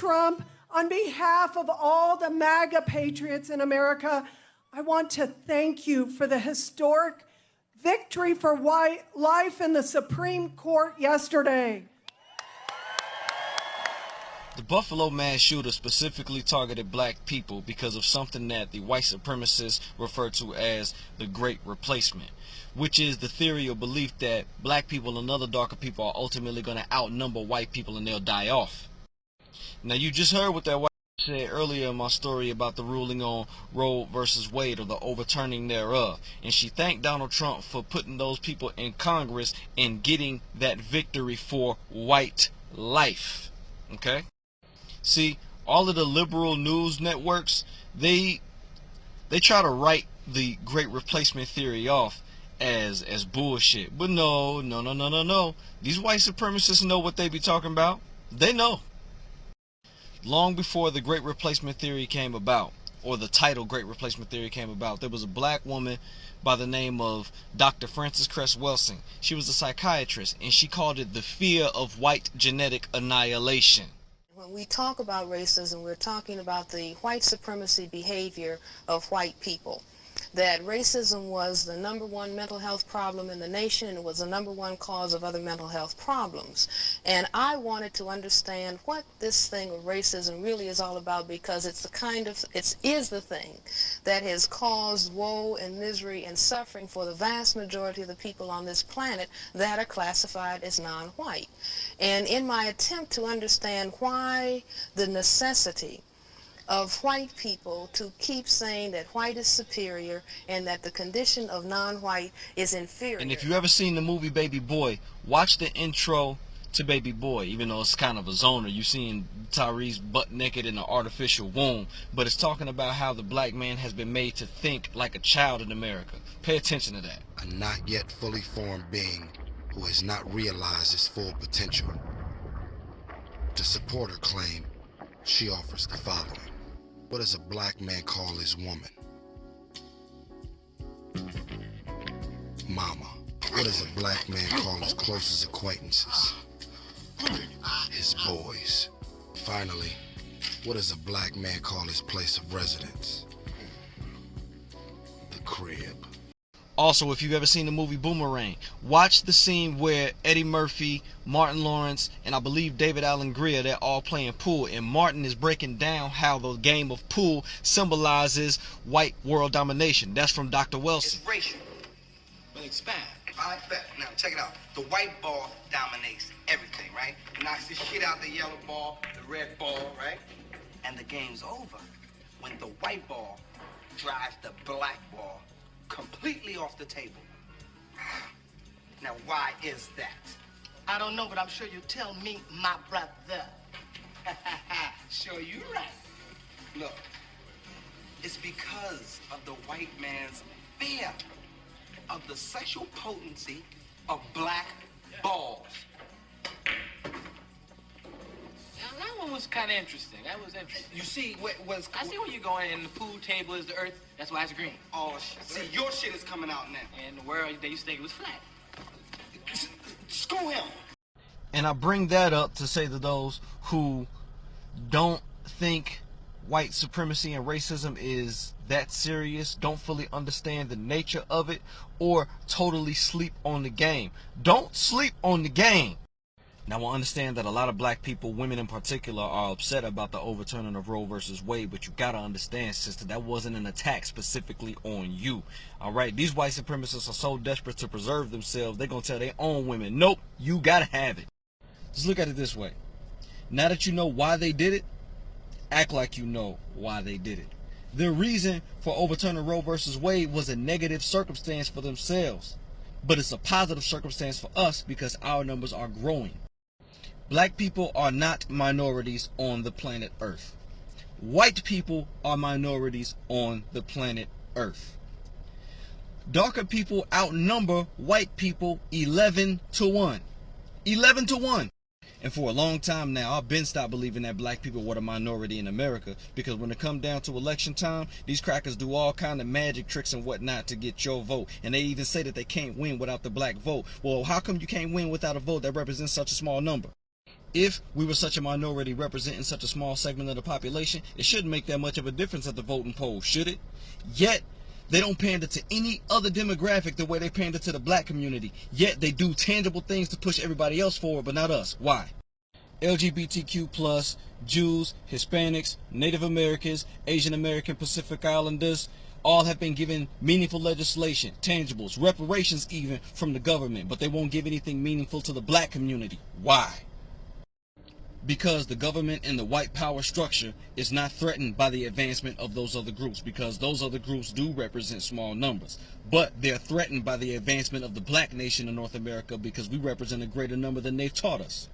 Trump, on behalf of all the MAGA patriots in America, I want to thank you for the historic victory for life in the Supreme Court yesterday. The Buffalo mass shooter specifically targeted black people because of something that the white supremacists refer to as the Great Replacement, which is the theory or belief that black people and other darker people are ultimately going to outnumber white people and they'll die off. Now, you just heard what that white said earlier in my story about the ruling on Roe versus Wade, or the overturning thereof, and she thanked Donald Trump for putting those people in Congress and getting that victory for white life. Okay? See, all of the liberal news networks, they try to write the Great Replacement theory off as bullshit. But no. These white supremacists know what they be talking about. They know. Long before the Great Replacement theory came about, or the title Great Replacement theory came about, there was a black woman by the name of Dr. Frances Cress Welsing. She was a psychiatrist, and she called it the fear of white genetic annihilation. When we talk about racism, we're talking about the white supremacy behavior of white people. That racism was the #1 mental health problem in the nation, and it was the #1 cause of other mental health problems. And I wanted to understand what this thing of racism really is all about, because it is the thing that has caused woe and misery and suffering for the vast majority of the people on this planet that are classified as non-white. And in my attempt to understand why the necessity of white people to keep saying that white is superior and that the condition of non-white is inferior. And if you ever seen the movie Baby Boy, watch the intro to Baby Boy. Even though it's kind of a zoner, you seeing Tyrese butt naked in an artificial womb, but it's talking about how the black man has been made to think like a child in America. Pay attention to that. A not yet fully formed being who has not realized his full potential. To support her claim, she offers the following. What does a black man call his woman? Mama. What does a black man call his closest acquaintances? His boys. Finally, what does a black man call his place of residence? The crib. Also, if you've ever seen the movie Boomerang, watch the scene where Eddie Murphy, Martin Lawrence, and I believe David Alan Grier, they're all playing pool, and Martin is breaking down how the game of pool symbolizes white world domination. That's from Dr. Welsing. It's racial. Well, expand. I bet. Now, check it out. The white ball dominates everything, right? It knocks the shit out the yellow ball, the red ball, right? And the game's over when the white ball drives the black ball completely off the table. Now, why is that? I don't know, but I'm sure you tell me, my brother. Sure, you're right. Look, it's because of the white man's fear of the sexual potency of black balls. Now, that one was kind of interesting. That was interesting. You see, what was... I see where you're going, and the pool table is the earth. That's why it's green. Oh, shit. See, your shit is coming out now. And the world, they used to think it was flat. Screw him. And I bring that up to say to those who don't think white supremacy and racism is that serious, don't fully understand the nature of it, or totally sleep on the game. Don't sleep on the game. Now, I understand that a lot of black people, women in particular, are upset about the overturning of Roe versus Wade, but you gotta understand, sister, that wasn't an attack specifically on you. Alright, these white supremacists are so desperate to preserve themselves, they're gonna tell their own women, nope, you gotta have it. Just look at it this way. Now that you know why they did it, act like you know why they did it. The reason for overturning Roe versus Wade was a negative circumstance for themselves, but it's a positive circumstance for us because our numbers are growing. Black people are not minorities on the planet Earth. White people are minorities on the planet Earth. Darker people outnumber white people 11 to 1. 11 to 1. And for a long time now, I've been stopped believing that black people were the minority in America, because when it come down to election time, these crackers do all kind of magic tricks and whatnot to get your vote. And they even say that they can't win without the black vote. Well, how come you can't win without a vote that represents such a small number? If we were such a minority representing such a small segment of the population, it shouldn't make that much of a difference at the voting poll, should it? Yet, they don't pander to any other demographic the way they pander to the black community. Yet, they do tangible things to push everybody else forward, but not us. Why? LGBTQ+, Jews, Hispanics, Native Americans, Asian American, Pacific Islanders, all have been given meaningful legislation, tangibles, reparations even from the government, but they won't give anything meaningful to the black community. Why? Because the government and the white power structure is not threatened by the advancement of those other groups, because those other groups do represent small numbers. But they're threatened by the advancement of the black nation in North America because we represent a greater number than they've taught us.